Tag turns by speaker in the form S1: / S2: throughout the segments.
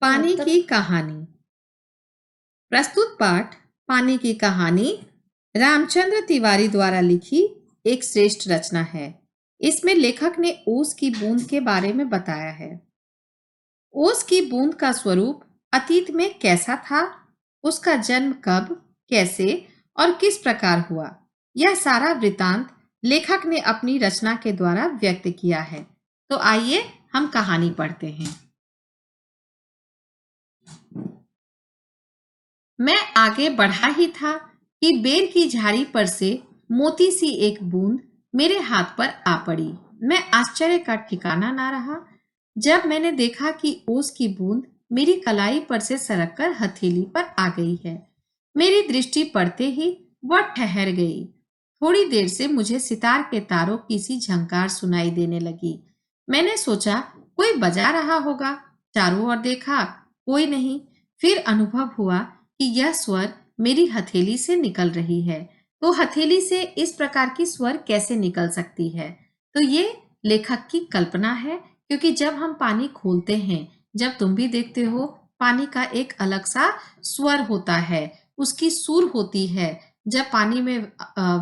S1: पानी
S2: तब
S1: की कहानी। प्रस्तुत पाठ पानी की कहानी रामचंद्र तिवारी द्वारा लिखी एक श्रेष्ठ रचना है। इसमें लेखक ने ओस की बूंद के बारे में बताया है। ओस की बूंद का स्वरूप अतीत में कैसा था, उसका जन्म कब, कैसे और किस प्रकार हुआ, यह सारा वृतांत लेखक ने अपनी रचना के द्वारा व्यक्त किया है। तो आइए हम कहानी पढ़ते हैं। मैं आगे बढ़ा ही था कि बेर की झाड़ी पर से मोती सी एक बूंद मेरे हाथ पर आ पड़ी। मैं आश्चर्य का ठिकाना ना रहा जब मैंने देखा कि ओस की बूंद मेरी कलाई पर से सरककर हथेली पर आ गई है। मेरी दृष्टि पड़ते ही वह ठहर गई। थोड़ी देर से मुझे सितार के तारों की सी झंकार सुनाई देने लगी। मैंने सोचा कोई बजा रहा होगा। चारों ओर देखा, कोई नहीं। फिर अनुभव हुआ कि यह स्वर मेरी हथेली से निकल रही है। तो हथेली से इस प्रकार की स्वर कैसे निकल सकती है? तो ये लेखक की कल्पना है, क्योंकि जब हम पानी खोलते हैं, जब तुम भी देखते हो, पानी का एक अलग सा स्वर होता है, उसकी सुर होती है। जब पानी में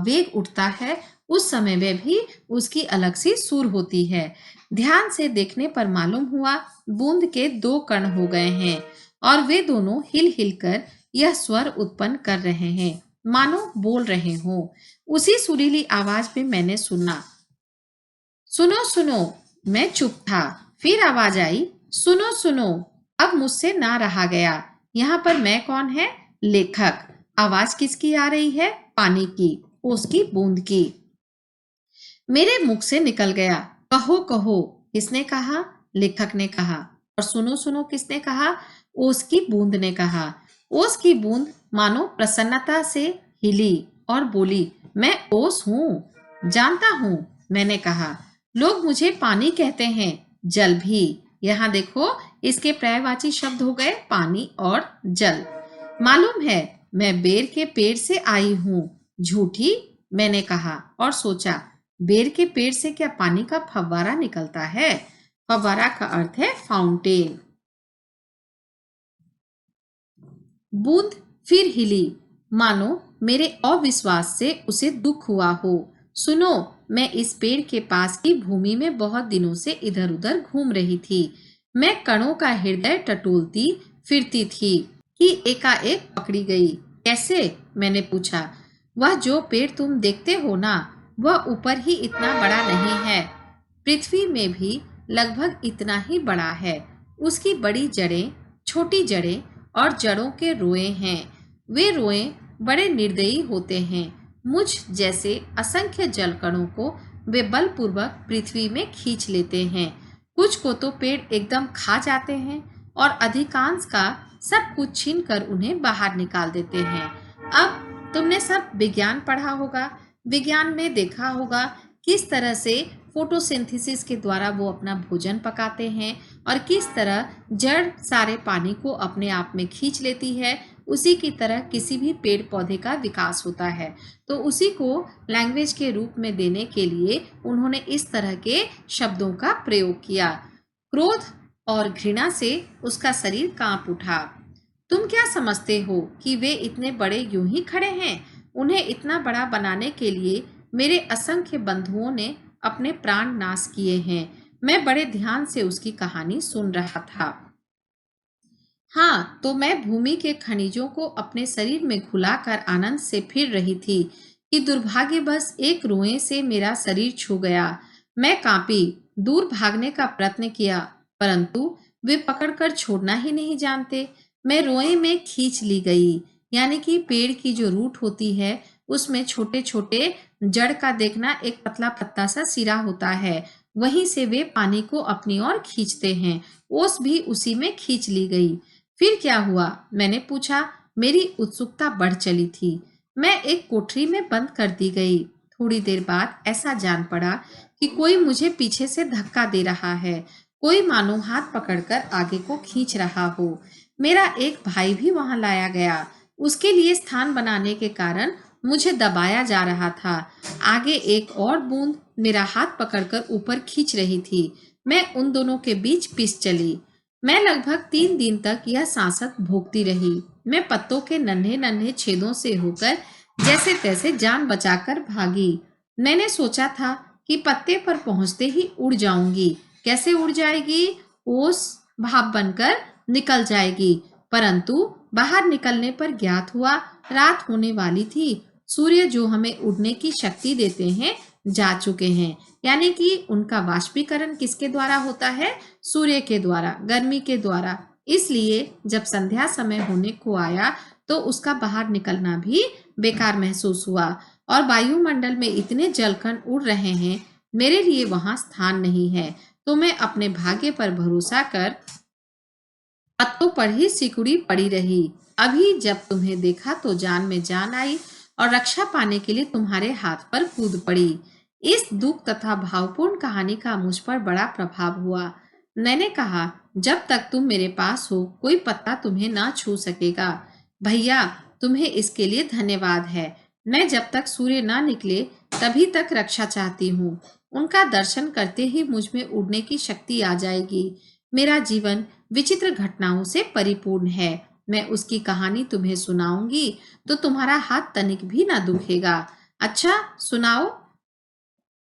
S1: वेग उठता है, उस समय में भी उसकी अलग सी सुर होती है। ध्यान से देखने पर मालूम हुआ बूंद के दो कण हो गए हैं और वे दोनों हिल हिलकर यह स्वर उत्पन्न कर रहे हैं, मानो बोल रहे हों। उसी सुरीली आवाज में मैंने सुना, सुनो सुनो। मैं चुप था। फिर आवाज आई, सुनो सुनो। अब मुझसे ना रहा गया। यहाँ पर मैं कौन है? लेखक। आवाज किसकी आ रही है? पानी की, उसकी बूंद की। मेरे मुख से निकल गया, कहो कहो। किसने कहा? लेखक ने कहा। और सुनो सुनो किसने कहा? ओस की बूंद ने कहा। ओस की बूंद मानो प्रसन्नता से हिली और बोली, मैं ओस हूँ, जानता हूँ। मैंने कहा, लोग मुझे पानी कहते हैं, जल भी। यहाँ देखो, इसके पर्यायवाची शब्द हो गए पानी और जल। मालूम है मैं बेर के पेड़ से आई हूँ। झूठी, मैंने कहा और सोचा, बेर के पेड़ से क्या पानी का फव्वारा निकलता है? फव्वारा का अर्थ है फाउंटेन। बूंद फिर हिली, मानो मेरे अविश्वास से उसे दुख हुआ हो। सुनो, मैं इस पेड़ के पास की भूमि में बहुत दिनों से इधर उधर घूम रही थी। मैं कणों का हृदय टटोलती फिरती थी कि एकाएक पकड़ी गई। कैसे? मैंने पूछा। वह जो पेड़ तुम देखते हो ना, वह ऊपर ही इतना बड़ा नहीं है, पृथ्वी में भी लगभग इतना ही बड़ा है। उसकी बड़ी जड़ें, छोटी जड़ें और जड़ों के रोए हैं। वे रोए बड़े निर्दयी होते हैं। मुझ जैसे असंख्य जलकणों को वे बलपूर्वक पृथ्वी में खींच लेते हैं। कुछ को तो पेड़ एकदम खा जाते हैं और अधिकांश का सब कुछ छीन कर उन्हें बाहर निकाल देते हैं। अब तुमने सब विज्ञान पढ़ा होगा, विज्ञान में देखा होगा किस तरह से फोटोसिंथेसिस के द्वारा वो अपना भोजन पकाते हैं और किस तरह जड़ सारे पानी को अपने आप में खींच लेती है। उसी की तरह किसी भी पेड़ पौधे का विकास होता है। तो उसी को लैंग्वेज के रूप में देने के लिए उन्होंने इस तरह के शब्दों का प्रयोग किया। क्रोध और घृणा से उसका शरीर कांप उठा। तुम क्या समझते हो कि वे इतने बड़े यूं ही खड़े हैं? उन्हें इतना बड़ा बनाने के लिए मेरे असंख्य बंधुओं ने अपने प्राण नाश किए हैं। मैं बड़े ध्यान से उसकी कहानी सुन रहा था। हाँ, तो मैं भूमि के खनिजों को अपने शरीर में घुलाकर आनंद से फिर रही थी कि दुर्भाग्यवश एक रोए से मेरा शरीर छू गया। मैं कांपी, दूर भागने का प्रयत्न किया, परंतु वे पकड़कर छोड़ना ही नहीं जानते। मैं रोए में खींच ली गई। यानी कि पेड़ की जो रूट होती है, उसमें छोटे छोटे जड़ का देखना एक पतला पत्ता सा सिरा होता है, वहीं से वे पानी को अपनी ओर खींचते हैं। ओस भी उसी में खींच ली गई। फिर क्या हुआ? मैंने पूछा। मेरी उत्सुकता बढ़ चली थी। मैं एक कोठरी में बंद कर दी गई। थोड़ी देर बाद ऐसा जान पड़ा कि कोई मुझे पीछे से धक्का दे रहा है, कोई मानो हाथ पकड़कर आगे को खींच रहा हो। मेरा एक भाई भी वहां लाया गया। उसके लिए स्थान बनाने के कारण मुझे दबाया जा रहा था। आगे एक और बूंद मेरा हाथ पकड़कर ऊपर खींच रही थी। मैं उन दोनों के बीच पिस चली। मैं लगभग 3 दिन तक यह सांसत भोगती रही। मैं पत्तों के नन्हे नन्हे छेदों से होकर जैसे तैसे जान बचाकर भागी। मैंने सोचा था कि पत्ते पर पहुंचते ही उड़ जाऊंगी। कैसे उड़ जाएगी? ओस भाप बनकर निकल जाएगी। परंतु बाहर निकलने पर ज्ञात हुआ रात होने वाली थी। सूर्य जो हमें उड़ने की शक्ति देते हैं जा चुके हैं। यानी कि उनका वाष्पीकरण किसके द्वारा होता है? सूर्य के द्वारा, गर्मी के द्वारा। इसलिए जब संध्या समय होने को आया तो उसका बाहर निकलना भी बेकार महसूस हुआ और वायुमंडल में इतने जलकण उड़ रहे हैं, मेरे लिए वहां स्थान नहीं है। तो मैं अपने भाग्य पर भरोसा कर पत्तों पर ही सिकुड़ी पड़ी रही। अभी जब तुम्हें देखा तो जान में जान आई और रक्षा पाने के लिए तुम्हारे हाथ पर कूद पड़ी। इस दुख तथा भावपूर्ण कहानी का मुझ पर बड़ा प्रभाव हुआ। मैंने कहा, जब तक तुम मेरे पास हो कोई पत्ता तुम्हें ना छू सकेगा। भैया, तुम्हें इसके लिए धन्यवाद है। मैं जब तक सूर्य ना निकले तभी तक रक्षा चाहती हूँ। उनका दर्शन करते ही मुझ में उड़ने की शक्ति आ जाएगी। मेरा जीवन विचित्र घटनाओं से परिपूर्ण है। मैं उसकी कहानी तुम्हें सुनाऊंगी तो तुम्हारा हाथ तनिक भी ना दुखेगा। अच्छा, सुनाओ।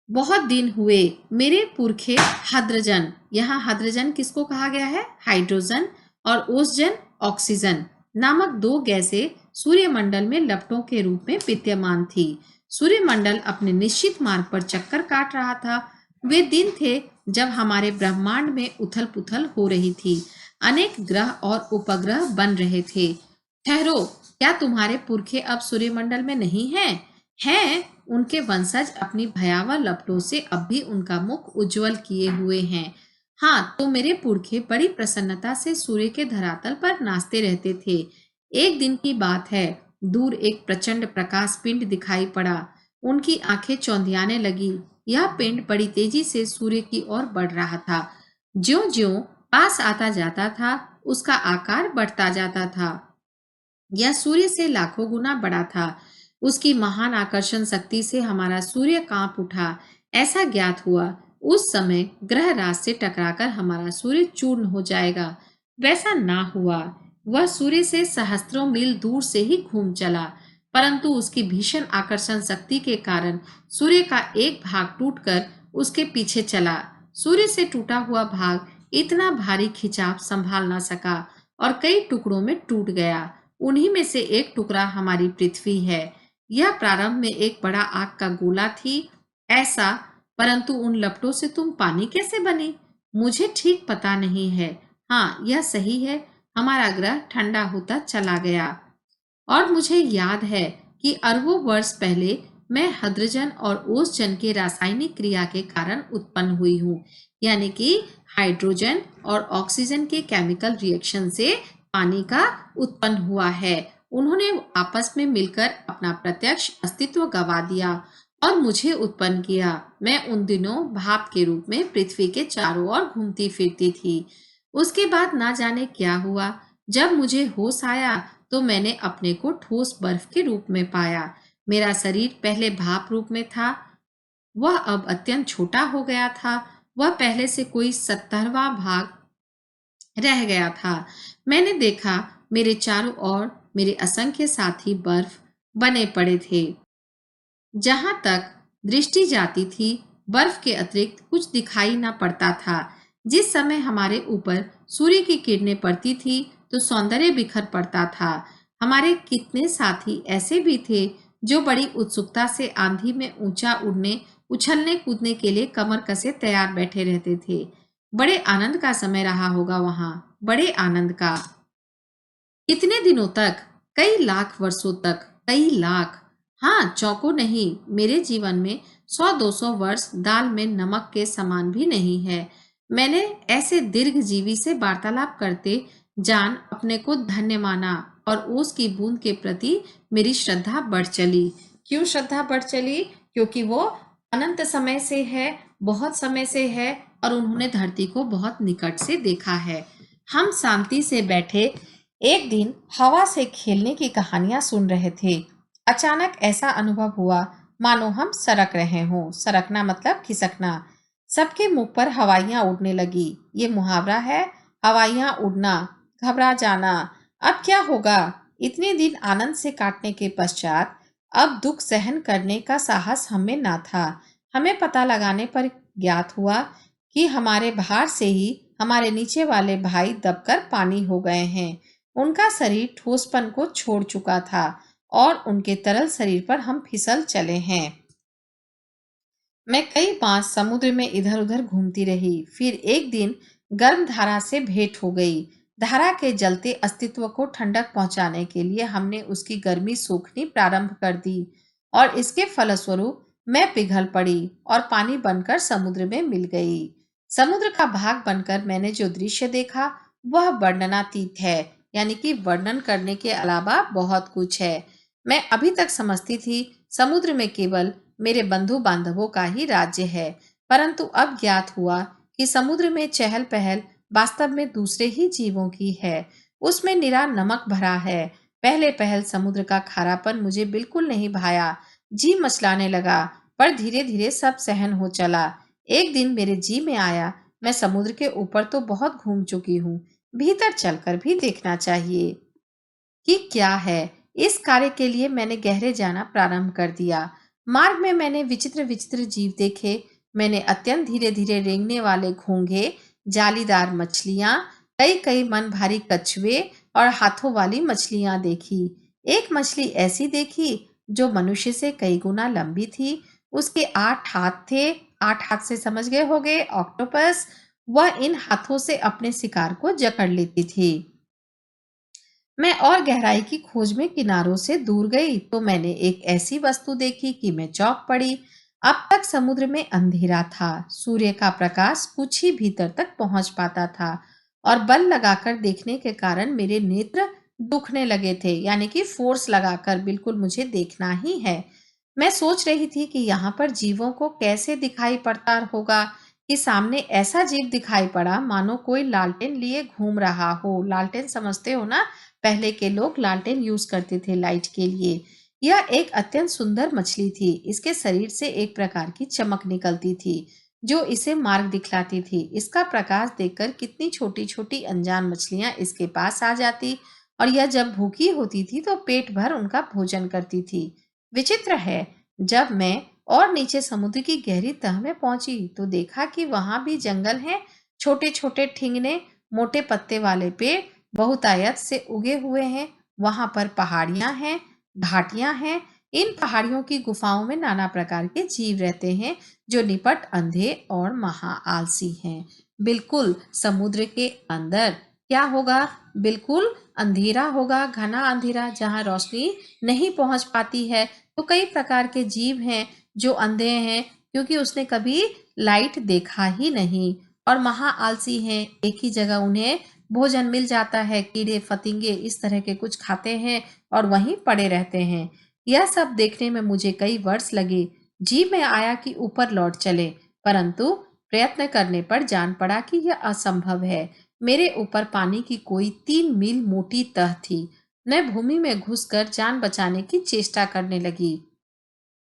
S1: बहुत दिन हुए मेरे पुरखे हाइड्रोजन, यहाँ हाइड्रोजन किसको कहा गया है? हाइड्रोजन। और ओसजन, ऑक्सीजन नामक दो गैसें सूर्यमंडल में लपटों के रूप में विद्यमान थी। सूर्यमंडल अपने निश्चित मार्ग पर चक्कर काट रहा था। वे दिन थे जब हमारे ब्रह्मांड में उथल पुथल हो रही थी। अनेक ग्रह और उपग्रह बन रहे थे। ठहरो, क्या तुम्हारे पुरखे अब सूर्यमंडल में नहीं हैं? हैं। उनके वंशज अपनी भयावह लपटों से अब भी उनका मुख उज्जवल किए हुए हैं। हाँ, तो मेरे पुरखे बड़ी प्रसन्नता से सूर्य के धरातल पर नाचते रहते थे। एक दिन की बात है, दूर एक प्रचंड प्रकाश पिंड दिखाई पड़ा। उनकी आंखें चौंधियाने लगी। यह पिंड बड़ी तेजी से सूर्य की ओर बढ़ रहा था। ज्यों-ज्यों पास आता जाता था, उसका आकार बढ़ता जाता था। यह सूर्य से लाखों गुना बड़ा था। उसकी महान आकर्षण शक्ति से हमारा सूर्य कांप उठा। ऐसा ज्ञात हुआ उस समय ग्रह राज से टकराकर हमारा सूर्य चूर्ण हो जाएगा। वैसा ना हुआ। वह सूर्य से सहस्त्रों मील दूर से ही घूम चला, परंतु उसकी भीषण आकर्षण शक्ति के कारण सूर्य का एक भाग टूटकर उसके पीछे चला। सूर्य से टूटा हुआ भाग इतना भारी खिंचाव संभाल ना सका और कई टुकड़ों में टूट गया। उन्हीं में से एक टुकड़ा हमारी पृथ्वी है। यह प्रारंभ में एक बड़ा आग का गोला थी, ऐसा। परंतु उन लपटों से तुम पानी कैसे बने? मुझे ठीक पता नहीं है। हाँ, यह सही है, हमारा ग्रह ठंडा होता चला गया। और मुझे याद है कि अरबों वर्ष पहले मैं हाइड्रोजन और ओसजन के रासायनिक क्रिया के कारण उत्पन्न हुई हूँ। यानी कि हाइड्रोजन और ऑक्सीजन के केमिकल रिएक्शन से पानी का उत्पन्न हुआ है। उन्होंने आपस में मिलकर अपना प्रत्यक्ष अस्तित्व गवा दिया और मुझे उत्पन्न किया। मैं उन दिनों भाप के रूप में पृथ्वी के चारों ओर घूमती फिरती थी। उसके बाद ना जाने क्या हुआ। जब मुझे होश आया तो मैंने अपने को ठोस बर्फ के रूप में पाया। मेरा शरीर पहले भाप रूप में था, वह अब अत्यंत छोटा हो गया था। वह पहले से कोई 70वां भाग रह गया था। मैंने देखा मेरे चारों ओर मेरे असंख्य साथी बर्फ बने पड़े थे। जहां तक दृष्टि जाती थी, बर्फ के अतिरिक्त कुछ दिखाई न पड़ता था। जिस समय हमारे ऊपर सूर्य की किरणें पड़ती थी तो सौंदर्य बिखर पड़ता था। हमारे कितने साथी ऐसे भी थे जो बड़ी उत्सुकता से आंधी में ऊंचा उड़ने, उछलने कूदने के लिए कमर कसे तैयार बैठे रहते थे। बड़े आनंद का समय रहा होगा वहां, बड़े आनंद का। कितने दिनों तक? कई लाख वर्षों तक। कई लाख। हाँ, चौंको नहीं, मेरे जीवन में 100-200 वर्ष दाल में नमक के समान भी नहीं है। मैंने ऐसे दीर्घजीवी से वार्तालाप करते जान अपने को धन्य माना और ओस की बूंद के प्रति मेरी श्रद्धा बढ़ चली। क्यों श्रद्धा बढ़ चली? क्योंकि वो अनंत समय से है, बहुत समय से है और उन्होंने धरती को बहुत निकट से देखा है। हम शांति से बैठे एक दिन हवा से खेलने की कहानियां सुन रहे थे। अचानक ऐसा अनुभव हुआ मानो हम सरक रहे हों। सरकना मतलब खिसकना। सबके मुंह पर हवाइयां उड़ने लगी। ये मुहावरा है, हवाइयां उड़ना, घबरा जाना, अब क्या होगा। इतने दिन आनंद से काटने के पश्चात अब दुख सहन करने का साहस हमें ना था। हमें पता लगाने पर ज्ञात हुआ कि हमारे भार से ही हमारे नीचे वाले भाई दबकर पानी हो गए हैं। उनका शरीर ठोसपन को छोड़ चुका था और उनके तरल शरीर पर हम फिसल चले हैं। मैं कई मास समुद्र में इधर उधर घूमती रही। फिर एक दिन गर्म धारा से भेंट हो गई। धारा के जलते अस्तित्व को ठंडक पहुंचाने के लिए हमने उसकी गर्मी सोखनी प्रारंभ कर दी और इसके फलस्वरूप मैं पिघल पड़ी और पानी बनकर समुद्र में मिल गई। समुद्र का भाग बनकर मैंने जो दृश्य देखा वह वर्णनातीत है, यानी कि वर्णन करने के अलावा बहुत कुछ है। मैं अभी तक समझती थी समुद्र में केवल मेरे बंधु बांधवों का ही राज्य है, परंतु अब ज्ञात हुआ कि समुद्र में चहल पहल वास्तव में दूसरे ही जीवों की है। उसमें निरा नमक भरा है। पहले पहल समुद्र का खारापन मुझे बिल्कुल नहीं भाया, जी मचलाने लगा, पर धीरे धीरे सब सहन हो चला। एक दिन मेरे जी में आया, मैं समुद्र के ऊपर तो बहुत घूम चुकी हूँ, भीतर चलकर भी देखना चाहिए कि क्या है। इस कार्य के लिए मैंने गहरे जाना प्रारंभ कर दिया। मार्ग में मैंने विचित्र विचित्र जीव देखे। मैंने अत्यंत धीरे धीरे रेंगने वाले घोंघे, जालीदार मछलियां, कई कई मन भारी कछुए और हाथों वाली मछलियां देखी। एक मछली ऐसी देखी जो मनुष्य से कई गुना लंबी थी। उसके 8 हाथ थे। 8 हाथ से समझ गए होगे, ऑक्टोपस। वह इन हाथों से अपने शिकार को जकड़ लेती थी। मैं और गहराई की खोज में किनारों से दूर गई तो मैंने एक ऐसी वस्तु देखी कि मैं चौंक पड़ी। अब तक समुद्र में अंधेरा था। सूर्य का प्रकाश कुछ ही भीतर तक पहुंच पाता था और बल लगाकर देखने के कारण मेरे नेत्र दुखने लगे थे, यानी कि फोर्स लगाकर बिल्कुल मुझे देखना ही है। मैं सोच रही थी कि यहाँ पर जीवों को कैसे दिखाई पड़ता होगा कि सामने ऐसा जीव दिखाई पड़ा मानो कोई लालटेन लिए घूम रहा हो। लालटेन समझते हो ना, पहले के लोग लालटेन यूज करते थे लाइट के लिए। यह एक अत्यंत सुंदर मछली थी। इसके शरीर से एक प्रकार की चमक निकलती थी जो इसे मार्ग दिखलाती थी। इसका प्रकाश देखकर कितनी छोटी छोटी अनजान मछलियां इसके पास आ जाती और यह जब भूखी होती थी तो पेट भर उनका भोजन करती थी। विचित्र है, जब मैं और नीचे समुद्र की गहरी तह में पहुंची तो देखा कि वहां भी जंगल है। छोटे छोटे ठिंगने, मोटे पत्ते वाले पेड़ बहुतायत से उगे हुए हैं। वहां पर पहाड़ियां हैं, घाटियां हैं। इन पहाड़ियों की गुफाओं में नाना प्रकार के जीव रहते हैं जो निपट, अंधे और महा आलसी हैं। बिल्कुल समुद्र के अंदर क्या होगा? बिल्कुल अंधेरा होगा, घना अंधेरा, जहां रोशनी नहीं पहुंच पाती है। तो कई प्रकार के जीव हैं जो अंधे हैं क्योंकि उसने कभी लाइट देखा ही नहीं, और महा आलसी हैं। एक ही जगह उन्हें भोजन मिल जाता है, कीड़े फतिंगे इस तरह के कुछ खाते हैं और वहीं पड़े रहते हैं। यह सब देखने में मुझे कई वर्ष लगे। जी में आया कि ऊपर लौट चले, परंतु प्रयत्न करने पर जान पड़ा कि यह असंभव है। मेरे ऊपर पानी की कोई 3 मील मोटी तह थी। मैं भूमि में घुसकर जान बचाने की चेष्टा करने लगी।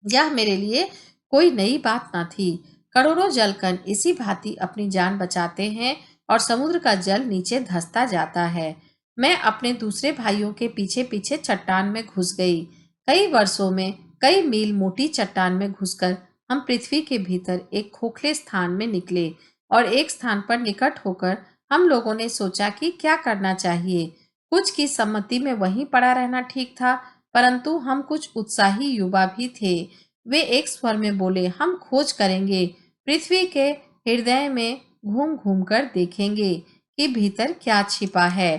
S1: यह मेरे लिए कोई नई बात न थी। करोड़ों जलकण इसी भांति अपनी जान बचाते हैं और समुद्र का जल नीचे धंसता जाता है। मैं अपने दूसरे भाइयों के पीछे पीछे चट्टान में घुस गई। कई वर्षों में कई मील मोटी चट्टान में घुसकर हम पृथ्वी के भीतर एक खोखले स्थान में निकले और एक स्थान पर निकट होकर हम लोगों ने सोचा कि क्या करना चाहिए। कुछ की सम्मति में वहीं पड़ा रहना ठीक था, परंतु हम कुछ उत्साही युवा भी थे। वे एक स्वर में बोले, हम खोज करेंगे, पृथ्वी के हृदय में घूम घूम कर देखेंगे कि भीतर क्या छिपा है।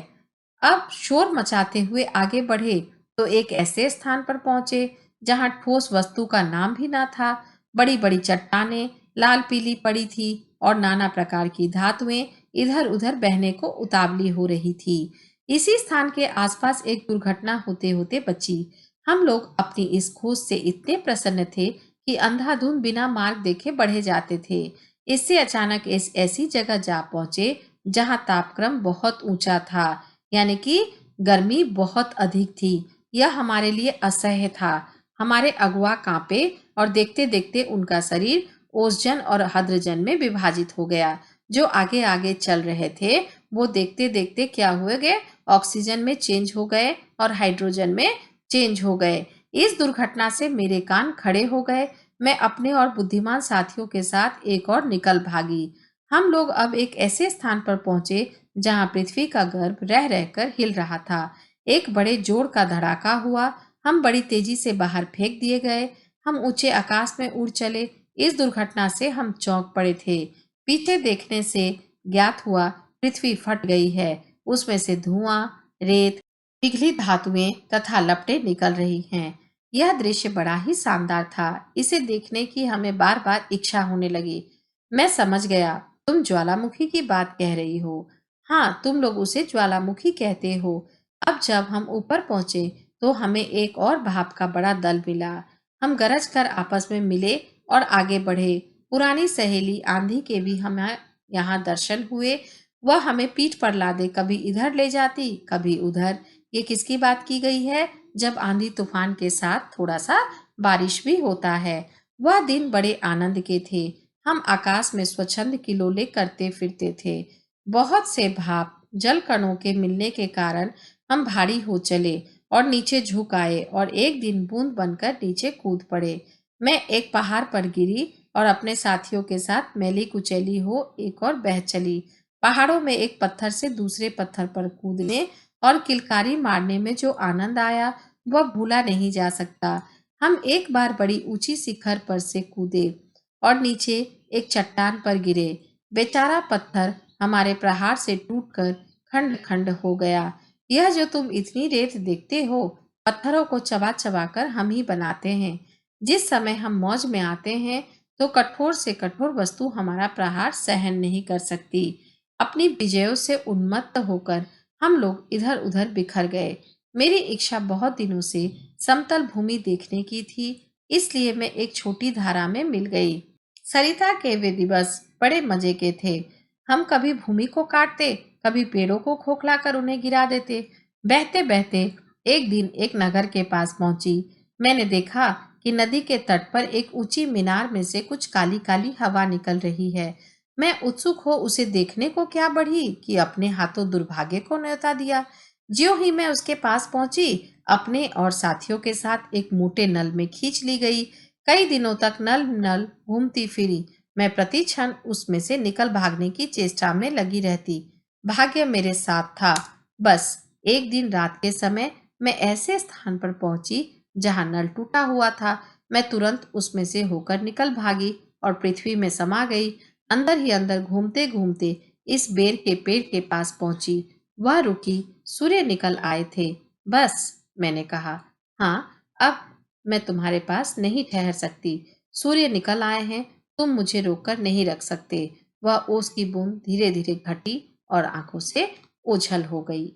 S1: अब शोर मचाते हुए आगे बढ़े तो एक ऐसे स्थान पर पहुंचे जहां ठोस वस्तु का नाम भी ना था। बड़ी बड़ी चट्टानें लाल पीली पड़ी थी और नाना प्रकार की धातुएं इधर उधर बहने को उतावली हो रही थी। इसी स्थान के आसपास एक दुर्घटना होते होते बची। हम लोग अपनी इस खोज से इतने प्रसन्न थे कि अंधाधुंध बिना मार्ग देखे बढ़े जाते थे। इससे अचानक इस ऐसी जगह जा पहुंचे जहां तापक्रम बहुत ऊंचा था, यानी कि गर्मी बहुत अधिक थी। यह हमारे लिए असह्य था। हमारे अगुआ कांपे और देखते देखते उनका शरीर ओसजन और हद्रजन में विभाजित हो गया। जो आगे आगे चल रहे थे वो देखते देखते क्या हुए गए, ऑक्सीजन में चेंज हो गए और हाइड्रोजन में चेंज हो गए। इस दुर्घटना से मेरे कान खड़े हो गए। मैं अपने और बुद्धिमान साथियों के साथ एक और निकल भागी। हम लोग अब एक ऐसे स्थान पर पहुंचे जहां पृथ्वी का गर्भ रह रहकर हिल रहा था। एक बड़े जोर का धड़ाका हुआ। हम बड़ी तेजी से बाहर फेंक दिए गए। हम ऊंचे आकाश में उड़ चले। इस दुर्घटना से हम चौंक पड़े थे। पीछे देखने से ज्ञात हुआ पृथ्वी फट गई है। उसमें से धुआं, रेत, पिघली धातुएं तथा लपटें निकल रही हैं। यह दृश्य बड़ा ही शानदार था। इसे देखने की हमें बार बार इच्छा होने लगी। मैं समझ गया, तुम ज्वालामुखी की बात कह रही हो। हाँ, तुम लोग उसे ज्वालामुखी कहते हो। अब जब हम ऊपर पहुंचे तो हमें एक और भाप का बड़ा दल मिला। हम गरज कर आपस में मिले और आगे बढ़े। पुरानी सहेली आंधी के भी हमें यहाँ दर्शन हुए। वह हमें पीठ पर लादे कभी इधर ले जाती, कभी उधर। ये किसकी बात की गई है? जब आंधी तूफान के साथ थोड़ा सा बारिश भी होता है। वह दिन बड़े आनंद के थे। हम आकाश में स्वच्छंद किलोले करते फिरते थे। बहुत से भाप जल कणों के मिलने के कारण हम भारी हो चले और नीचे झुक आए और एक दिन बूंद बनकर नीचे कूद पड़े। मैं एक पहाड़ पर गिरी और अपने साथियों के साथ मैली कुचैली हो एक और बह चली। पहाड़ों में एक पत्थर से दूसरे पत्थर पर कूदने और किलकारी मारने में जो आनंद आया वह भूला नहीं जा सकता। हम एक बार बड़ी ऊंची शिखर पर से कूदे और नीचे एक चट्टान पर गिरे। बेचारा पत्थर हमारे प्रहार से टूटकर खंड खंड हो गया। यह जो तुम इतनी रेत देखते हो, पत्थरों को चबा चबा कर हम ही बनाते हैं। जिस समय हम मौज में आते हैं तो कठोर से कठोर वस्तु हमारा प्रहार सहन नहीं कर सकती। अपनी विजयों से उन्मत्त होकर हम लोग इधर उधर बिखर गए। मेरी इच्छा बहुत दिनों से समतल भूमि देखने की थी, इसलिए मैं एक छोटी धारा में मिल गई। सरिता के वे दिवस बड़े मजे के थे। हम कभी भूमि को काटते, कभी पेड़ों को खोखला कर उन्हें गिरा देते। बहते बहते एक दिन एक नगर के पास पहुंची। मैंने देखा कि नदी के तट पर एक ऊंची मीनार में से कुछ काली काली हवा निकल रही है। मैं उत्सुक हो उसे देखने को क्या बढ़ी कि अपने हाथों दुर्भाग्य को न्योता दिया। ज्यों ही मैं उसके पास पहुंची, अपने और साथियों के साथ एक मोटे नल में खींच ली गई। कई दिनों तक नल नल घूमती फिरी। मैं प्रति क्षण उसमें से निकल भागने की चेष्टा में लगी रहती। भाग्य मेरे साथ था। बस एक दिन रात के समय मैं ऐसे स्थान पर पहुंची जहां नल टूटा हुआ था। मैं तुरंत उसमें से होकर निकल भागी और पृथ्वी में समा गई। अंदर ही अंदर घूमते घूमते इस बेर के पेड़ के पास पहुंची। वह रुकी। सूर्य निकल आए थे। बस, मैंने कहा, हाँ, अब मैं तुम्हारे पास नहीं ठहर सकती। सूर्य निकल आए हैं, तुम मुझे रोककर नहीं रख सकते। वह ओस की बूंद धीरे धीरे घटी और आंखों से ओझल हो गई।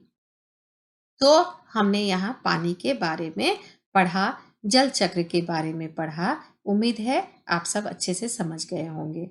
S1: तो हमने यहाँ पानी के बारे में पढ़ा, जल चक्र के बारे में पढ़ा। उम्मीद है आप सब अच्छे से समझ गए होंगे।